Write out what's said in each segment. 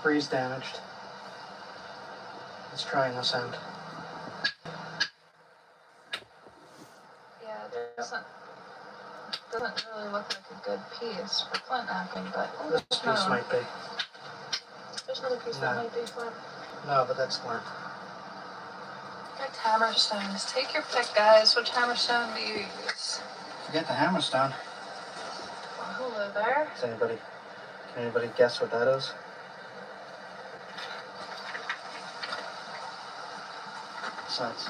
freeze damaged. Let's try this end. Yeah, there doesn't really look like a good piece for flint knapping, but this piece might be. There's another piece that might be flint. No, but that's flint. Picked hammerstones. Take your pick, guys. Which hammerstone do you use? Forget the hammerstone. Well, hello there. Can anybody guess what that is? So it's...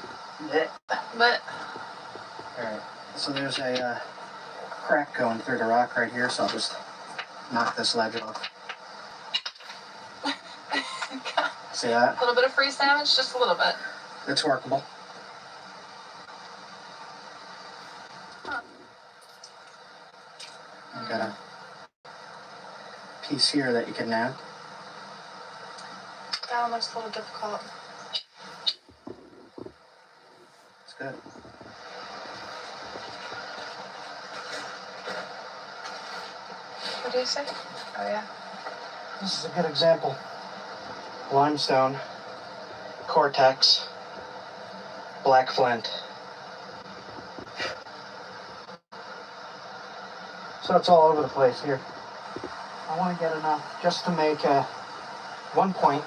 But... Alright, so there's a crack going through the rock right here, so I'll just knock this ledge off. See that? A little bit of freeze damage? Just a little bit. It's workable. Huh. I've got a piece here that you can nab. That one looks a little difficult. It's good. What do you say? Oh, yeah. This is a good example. Limestone, cortex, black flint. So it's all over the place here. I want to get enough just to make 1 point.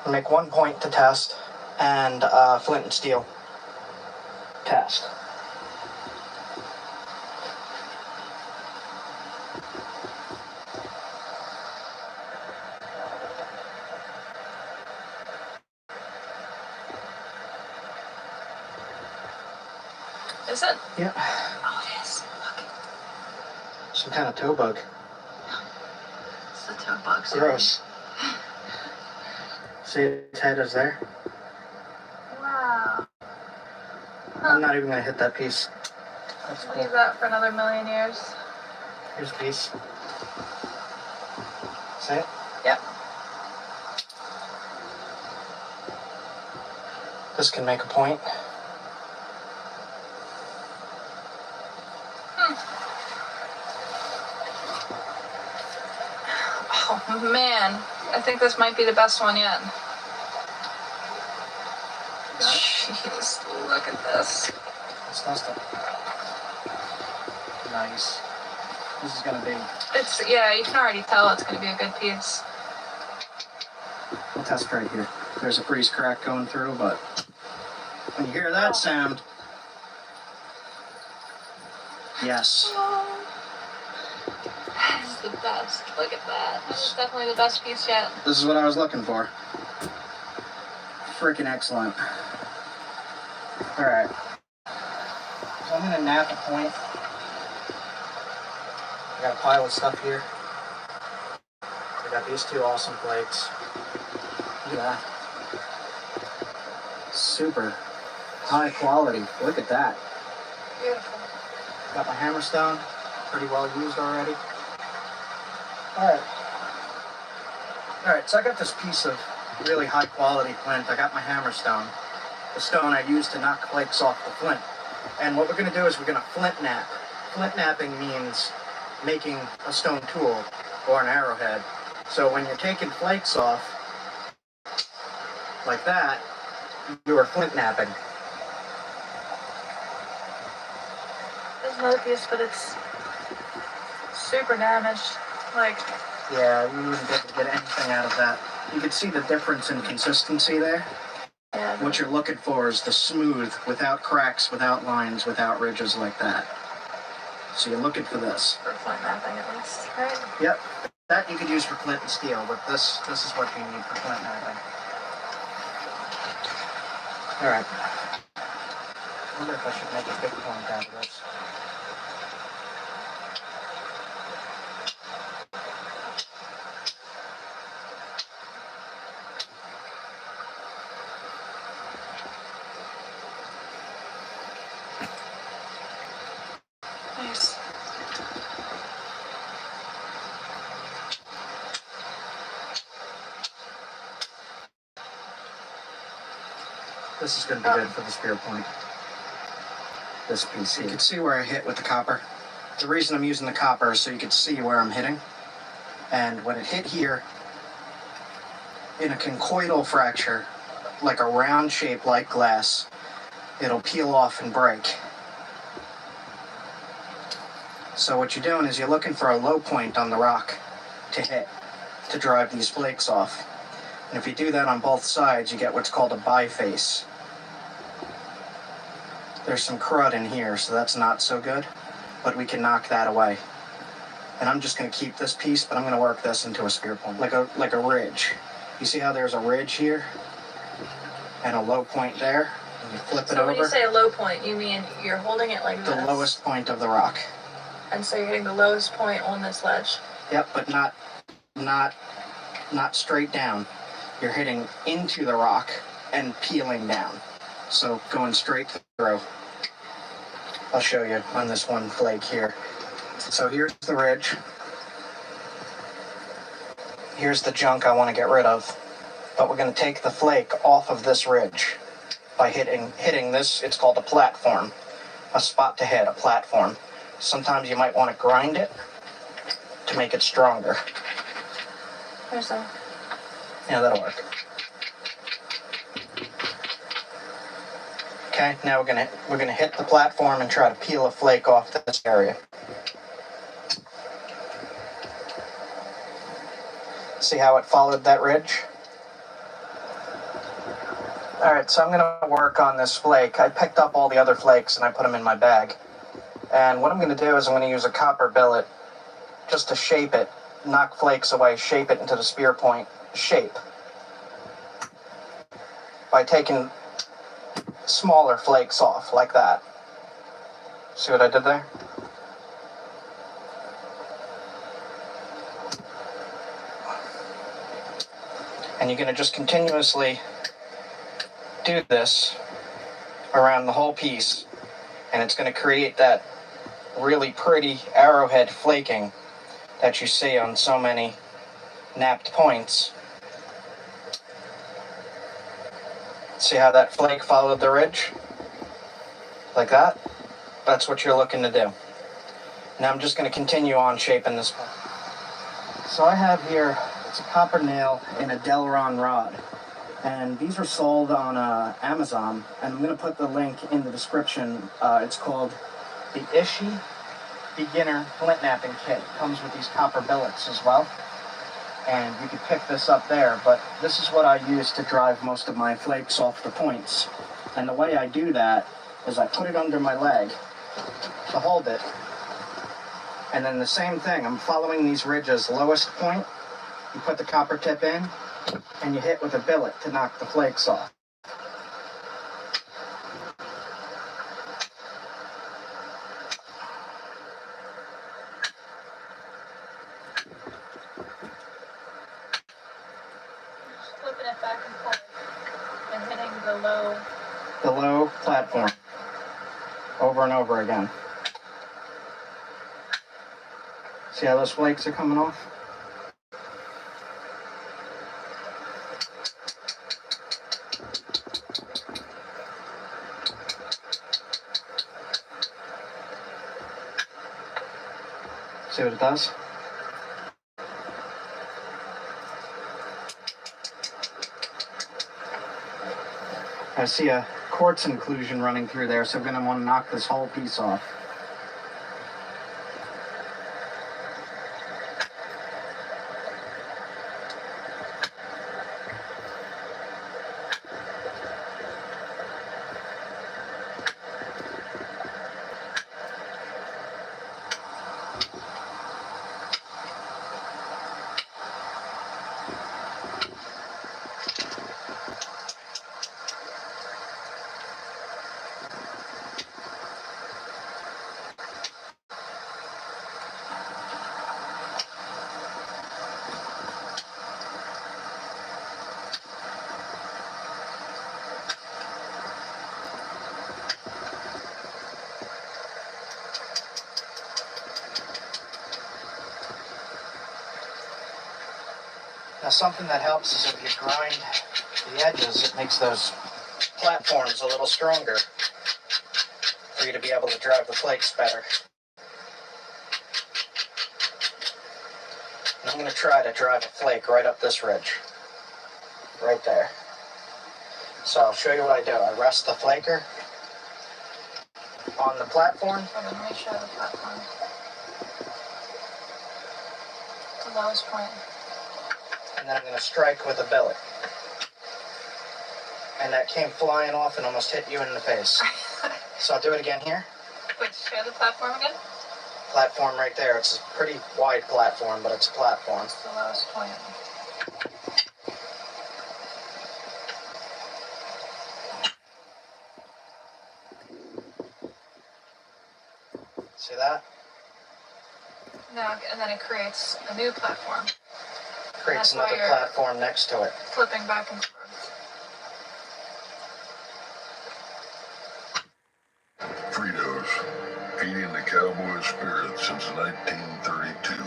Make 1 point to test, and flint and steel test. Is it? Yeah. Oh, it is. Look. Some kind of toe bug. It's the toe bug. Gross. See, its head is there. Wow. I'm not even going to hit that piece. That's cool. Leave that for another million years. Here's a piece. See it? Yep. This can make a point. Oh, man. I think this might be the best one yet. Jeez, look at this. Let's test it. Nice. This is gonna be... It's, yeah, you can already tell it's gonna be a good piece. We'll test right here. There's a freeze crack going through, but when you hear that sound... Yes. Oh. That is the best. Look at that. This is definitely the best piece yet. This is what I was looking for. Freaking excellent. Alright. So I'm gonna nap a point. I got a pile of stuff here. I got these two awesome flakes. Look at that. Super high quality. Look at that. Beautiful. Got my hammerstone. Pretty well used already. Alright. Alright, so I got this piece of really high quality flint. I got my hammerstone. The stone I used to knock flakes off the flint. And what we're going to do is we're going to flint knap. Flint knapping means making a stone tool or an arrowhead. So when you're taking flakes off, like that, you are flint knapping. There's another piece, but it's super damaged. Like... Yeah, you wouldn't be able to get anything out of that. You can see the difference in consistency there. Yeah. What you're looking for is the smooth, without cracks, without lines, without ridges like that. So you're looking for this. For flint knapping at least, right? Yep. That you could use for flint and steel, but this is what you need for flint knapping. Alright. I wonder if I should make a big point out of this. Nice. This is going to be good for the spear point. This piece here. You can see where I hit with the copper. The reason I'm using the copper is so you can see where I'm hitting. And when it hit here, in a conchoidal fracture, like a round shape like glass, it'll peel off and break. So what you're doing is you're looking for a low point on the rock to hit, to drive these flakes off. And if you do that on both sides, you get what's called a biface. There's some crud in here, so that's not so good, but we can knock that away. And I'm just going to keep this piece, but I'm going to work this into a spear point, like a ridge. You see how there's a ridge here and a low point there? And you flip it over. So when you say a low point, you mean you're holding it like this? The lowest point of the rock. And so you're hitting the lowest point on this ledge? Yep, but not straight down. You're hitting into the rock and peeling down. So going straight through. I'll show you on this one flake here. So here's the ridge. Here's the junk I want to get rid of. But we're going to take the flake off of this ridge by hitting this. It's called a platform. A spot to hit, a platform. Sometimes you might want to grind it to make it stronger. There's that. Yeah, that'll work. Okay, now we're gonna hit the platform and try to peel a flake off this area. See how it followed that ridge? Alright, so I'm gonna work on this flake. I picked up all the other flakes and I put them in my bag. And what I'm gonna do is I'm gonna use a copper billet just to shape it, knock flakes away, shape it into the spear point shape. By taking smaller flakes off, like that. See what I did there? And you're going to just continuously do this around the whole piece, and it's going to create that really pretty arrowhead flaking that you see on so many napped points. See how that flake followed the ridge? Like that? That's what you're looking to do. Now I'm just going to continue on shaping this one. So I have here, it's a copper nail in a Delron rod. And these are sold on Amazon. And I'm going to put the link in the description. It's called the Ishi Beginner Flint Knapping Kit. It comes with these copper billets as well. And you can pick this up there, but this is what I use to drive most of my flakes off the points. And the way I do that is I put it under my leg to hold it, and then the same thing, I'm following these ridges, lowest point, you put the copper tip in, and you hit with a billet to knock the flakes off. Flipping it back and forth and hitting the low platform over and over again. See how those flakes are coming off? See what it does? I see a quartz inclusion running through there, so I'm going to want to knock this whole piece off. Now something that helps is if you grind the edges, it makes those platforms a little stronger for you to be able to drive the flakes better. And I'm going to try to drive a flake right up this ridge. Right there. So I'll show you what I do. I rest the flaker on the platform. Hold on, let me show the platform. The lowest point. And then I'm going to strike with a billet. And that came flying off and almost hit you in the face. So I'll do it again here. Wait, show the platform again? Platform right there. It's a pretty wide platform, but it's a platform. It's the lowest point. See that? No, and then it creates a new platform. Creates That's why another you're platform next to it. flipping back and forth. Fritos, feeding the cowboy spirit since 1932.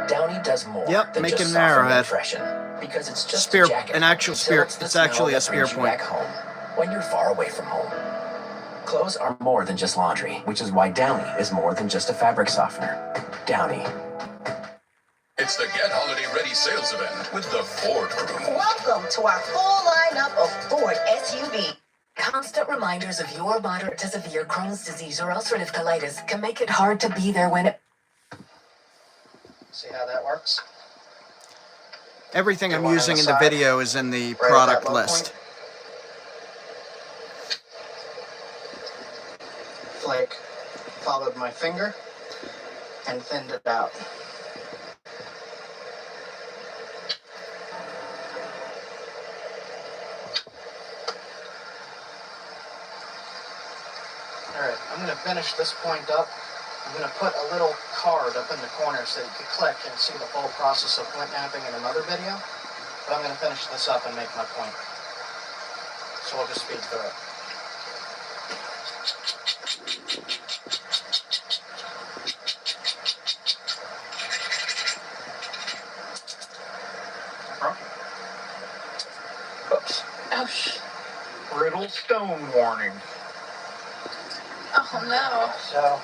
Downy does more Yep, than making just an soften and arrowhead. freshen, because it's just Spear, a jacket an actual until spear. it's the It's actually smell a that spear brings you point. back home when you're far away from home. Clothes are more than just laundry, which is why Downy is more than just a fabric softener. Downy. It's the Get Holiday Ready sales event with the Ford crew. Welcome to our full lineup of Ford SUV. Constant reminders of your moderate to severe Crohn's disease or ulcerative colitis can make it hard to be there when it... See how that works? Everything Do I'm one on using the in the side, video is in the right at product that low list. point. Flake. Followed my finger and thinned it out. Alright, I'm going to finish this point up. I'm going to put a little card up in the corner so you can click and see the full process of flint knapping in another video. But I'm going to finish this up and make my point. So we'll just speed through it. Oops. Oh, Brittle stone warning. oh no. So,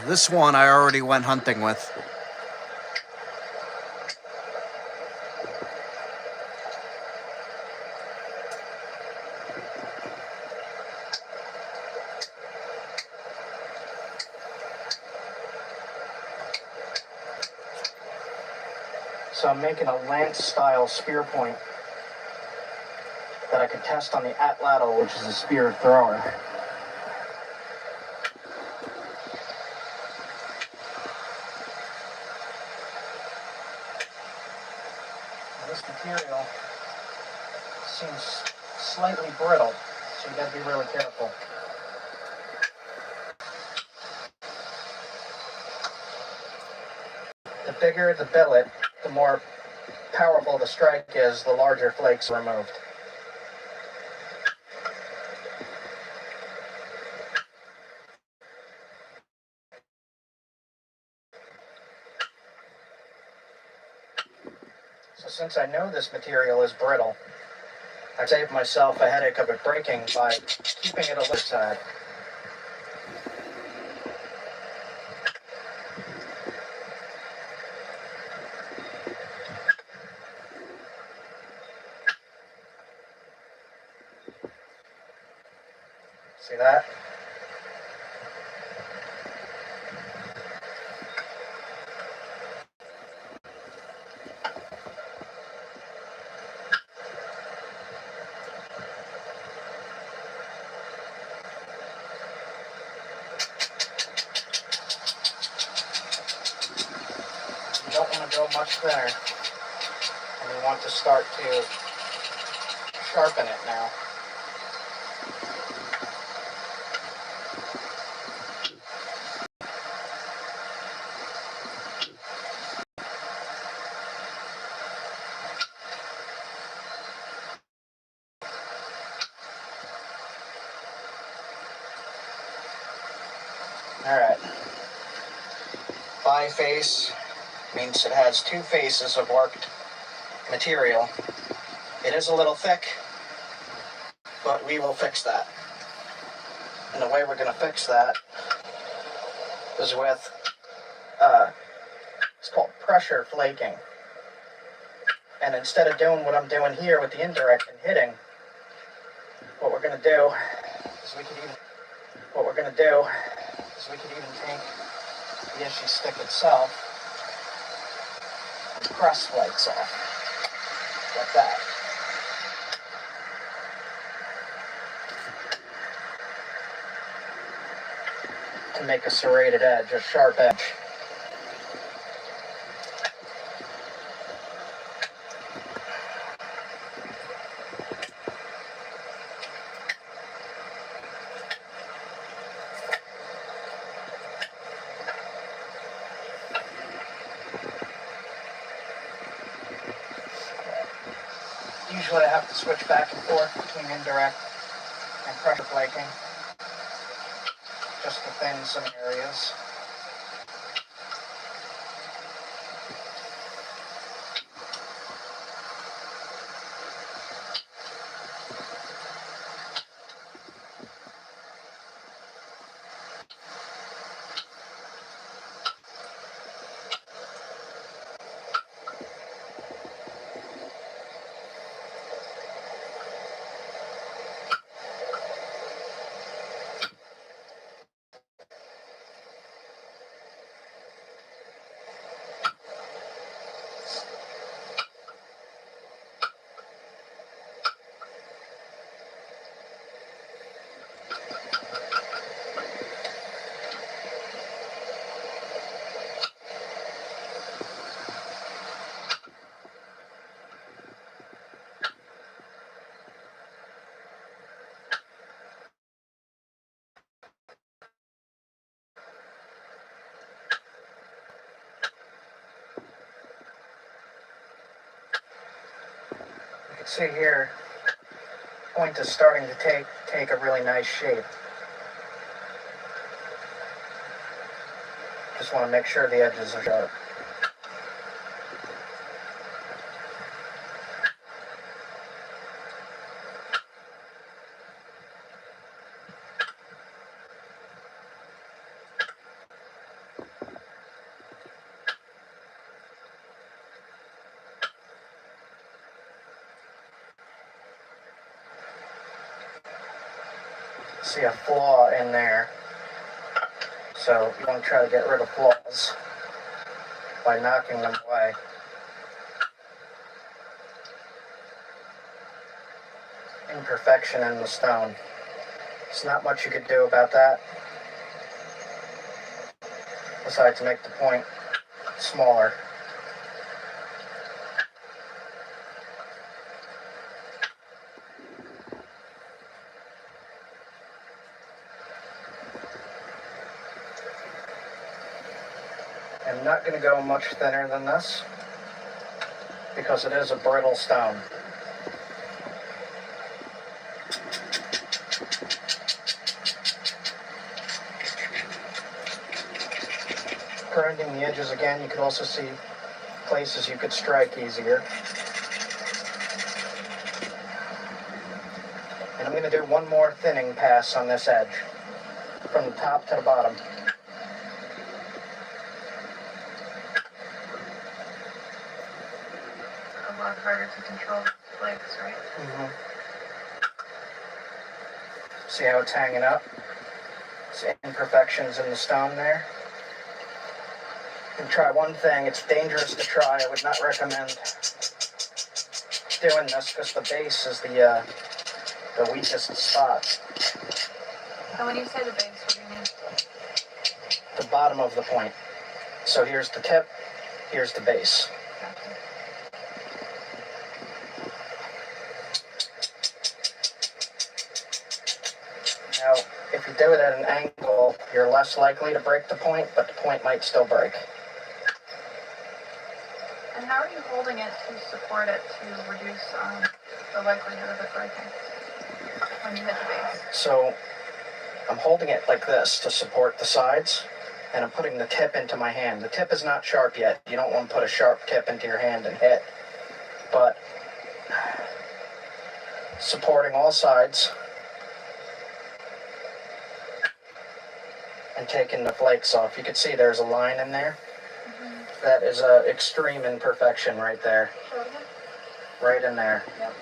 This one I already went hunting with. So I'm making a lance-style spear point that I could test on the atlatl, which is a spear thrower. This material seems slightly brittle, so you gotta be really careful. The bigger the billet, the more powerful the strike is, the larger flakes are removed. So since I know this material is brittle, I saved myself a headache of it breaking by keeping it a little side. See that? You don't want to go much thinner, and you want to start to sharpen it now. Alright. Biface means it has two faces of worked material. It is a little thick, but we will fix that. And the way we're going to fix that is with, it's called pressure flaking. And instead of doing what I'm doing here with the indirect and hitting, what we're going to do is we could even take the issue stick itself and press flakes off, like that. To make a serrated edge, a sharp edge. Usually I have to switch back and forth between indirect and pressure flaking, just to thin some areas. You can see here, the point is starting to take a really nice shape. Just want to make sure the edges are sharp. see a flaw in there. So you want to try to get rid of flaws by knocking them away. Imperfection in the stone. There's not much you could do about that, besides make the point smaller. I'm not going to go much thinner than this because it is a brittle stone. Grinding the edges again, you could also see places you could strike easier. And I'm going to do one more thinning pass on this edge, from the top to the bottom. A lot harder to control the flakes, right? Mm-hmm. See how it's hanging up? See imperfections in the stone there? And try one thing, it's dangerous to try. I would not recommend doing this because the base is the weakest spot. And when you say the base, what do you mean? The bottom of the point. So here's the tip, here's the base. Now, if you do it at an angle, you're less likely to break the point, but the point might still break. And how are you holding it to support it to reduce the likelihood of it breaking when you hit the base? So I'm holding it like this to support the sides, and I'm putting the tip into my hand. The tip is not sharp yet. You don't want to put a sharp tip into your hand and hit. But supporting all sides and taking the flakes off. You can see there's a line in there. That is a extreme imperfection right there. Right in there. Yep.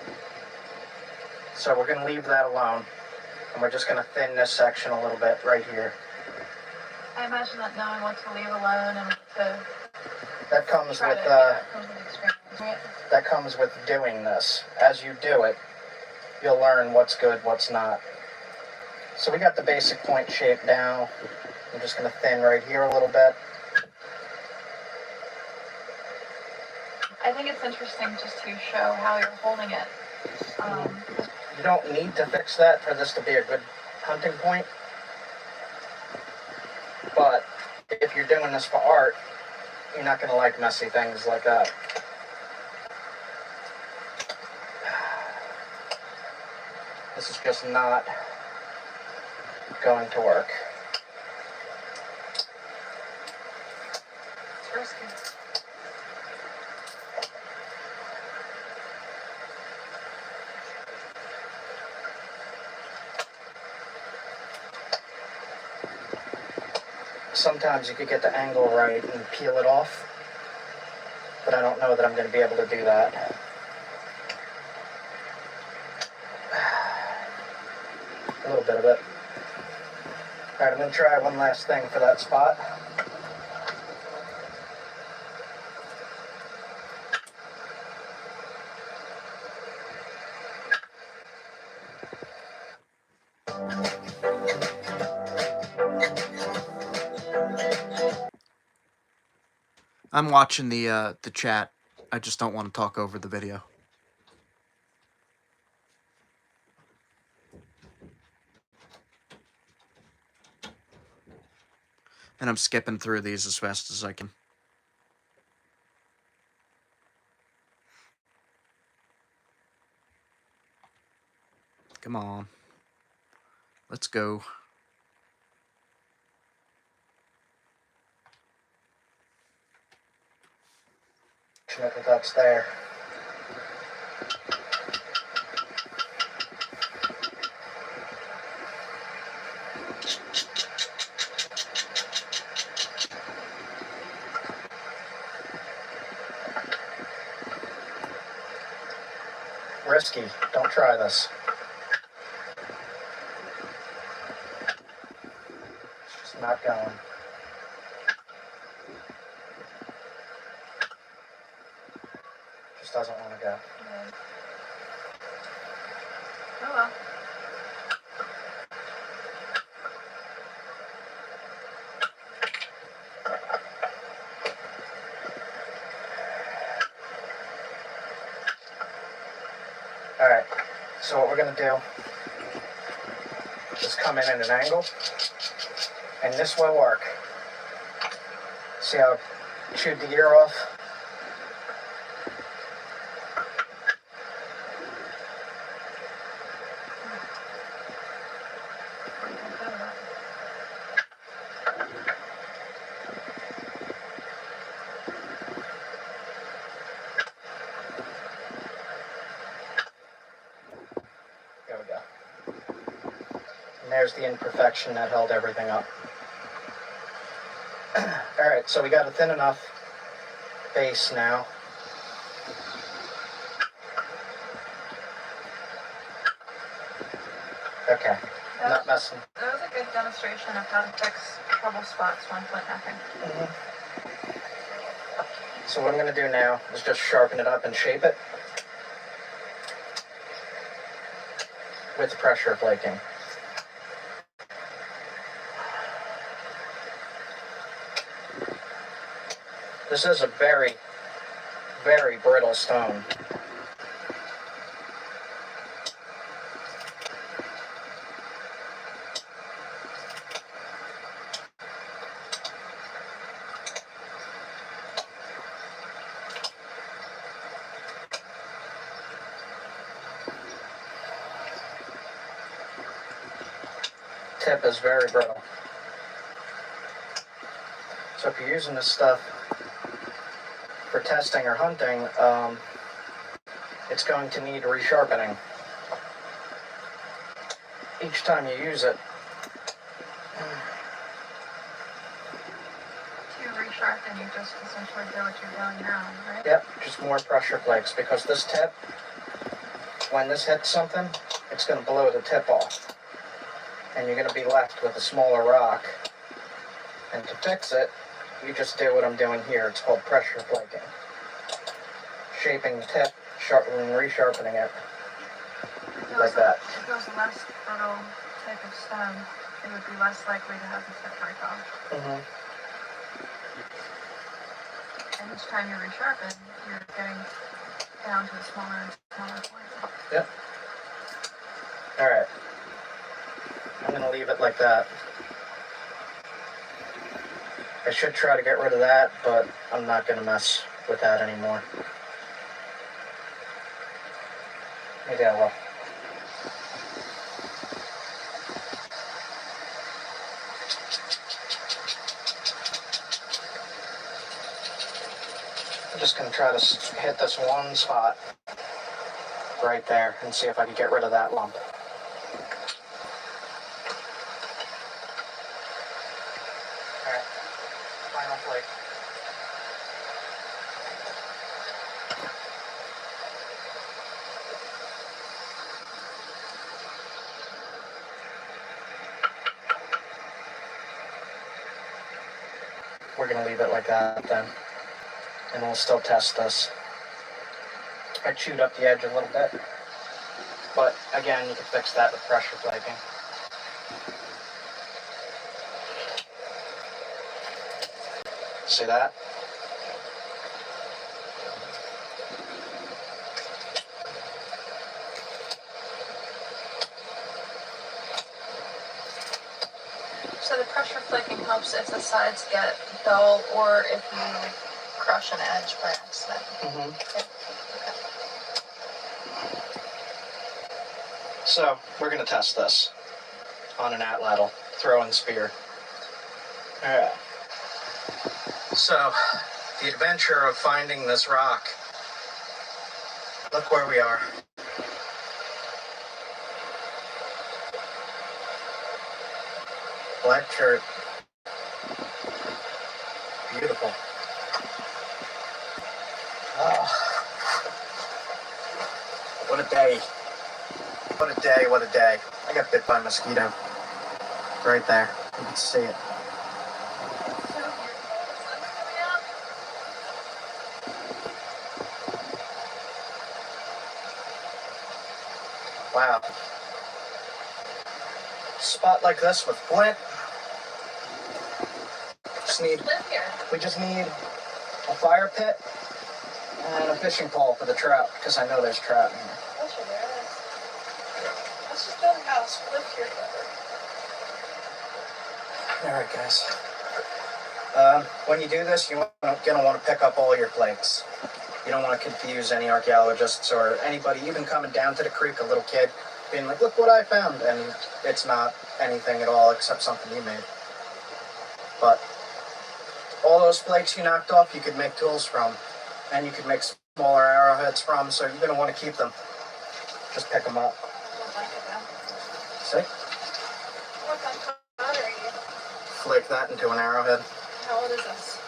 So we're going to leave that alone. And we're just going to thin this section a little bit right here. I imagine that knowing what to leave alone and what to That comes try with to comes with experience, right? that comes with doing this. As you do it, you'll learn what's good, what's not. So we got the basic point shape down. I'm just going to thin right here a little bit. I think it's interesting just to show how you're holding it. You don't need to fix that for this to be a good hunting point. But if you're doing this for art, you're not going to like messy things like that. This is just not going to work. It's risky. Sometimes you could get the angle right and peel it off, but I don't know that I'm going to be able to do that. A little bit of it. Alright, I'm going to try one last thing for that spot. I'm watching the chat. I just don't want to talk over the video. And I'm skipping through these as fast as I can. Come on. Let's go. Check that that's there. Risky. Don't try this. not going. Just doesn't want to go. Yeah. Oh well. Alright, so what we're going to do is come in at an angle, and this will work. See how I chewed the ear off? There we go. And there's the imperfection that held everything up. Alright, so we got a thin enough base now. Okay, not messing. That was a good demonstration of how to fix trouble spots when flint knapping. So what I'm going to do now is just sharpen it up and shape it with pressure flaking. This is a very, very brittle stone. Tip is very brittle. So if you're using this stuff for testing or hunting, it's going to need resharpening each time you use it. To resharpen, you just essentially do what you're doing now, right? Yep, just more pressure flakes, because this tip, when this hits something, it's going to blow the tip off. And you're going to be left with a smaller rock. And to fix it, you just do what I'm doing here. It's called pressure flaking. Shaping the tip, sharpening and resharpening it. Like that. If it was a less brittle type of stone, it would be less likely to have the tip break off. And each time you resharpen, you're getting down to a smaller and smaller point. Yep. Alright. I'm going to leave it like that. I should try to get rid of that, but I'm not going to mess with that anymore. Maybe I will. I'm just going to try to hit this one spot right there and see if I can get rid of that lump. Alright, final flake. We're going to leave it like that then, and we'll still test this. I chewed up the edge a little bit, but again, you can fix that with pressure flaking. See that? So the pressure flaking helps if the sides get dull or if you crush an edge by accident. Okay. So, we're going to test this on an atlatl throwing spear. Alright. So, the adventure of finding this rock. Look where we are. Black shirt. Beautiful. Oh. What a day. What a day, what a day. I got bit by a mosquito. Right there. You can see it. Wow. Spot like this with Flint. Live here. We just need a fire pit and a fishing pole for the trout, because I know there's trout in here. Oh, sure there is. Let's just build a house. We'll live here forever. Alright, guys. When you do this, you're going to want to pick up all your flakes. You don't want to confuse any archaeologists or anybody, even coming down to the creek, a little kid, being like, look what I found, and it's not anything at all except something you made. But all those flakes you knocked off, you could make tools from, and you could make smaller arrowheads from, so you're going to want to keep them. Just pick them up. I don't like it though. See? What kind of pottery are you? Flake that into an arrowhead. How old is this?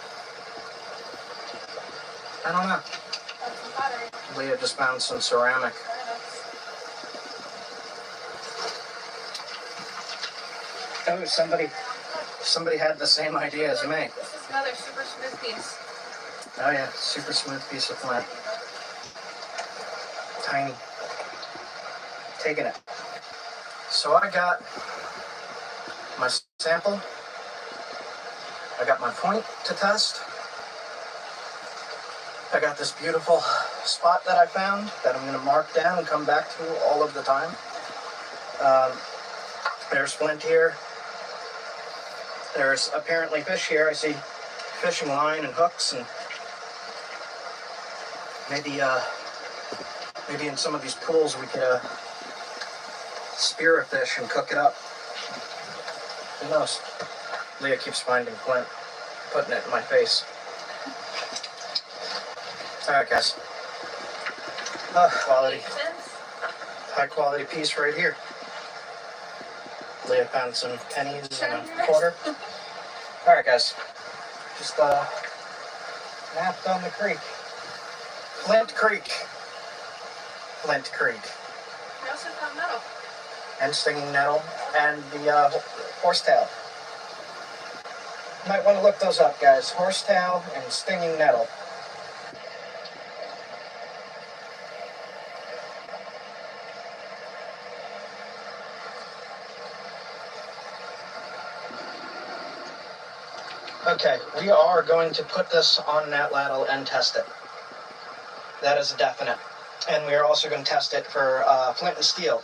I don't know. That's some pottery. Leah just found some ceramic. Oh, somebody had the same idea as me. This is another super smooth piece. Oh yeah, super smooth piece of flint. Tiny. Taking it. So I got my sample. I got my point to test. I got this beautiful spot that I found that I'm going to mark down and come back to all of the time. There's Flint here. There's apparently fish here. I see fishing line and hooks, and maybe in some of these pools we could spear a fish and cook it up. Who knows? Leah keeps finding Flint, putting it in my face. Alright, guys. Quality. High quality piece right here. Leah found some pennies and a quarter. Alright, guys. Just napped on the creek. Flint Creek. Flint Creek. We also found metal. And stinging nettle and the horsetail. Might want to look those up, guys. Horsetail and stinging nettle. Okay, we are going to put this on that ladle and test it. That is a definite. And we are also going to test it for flint and steel.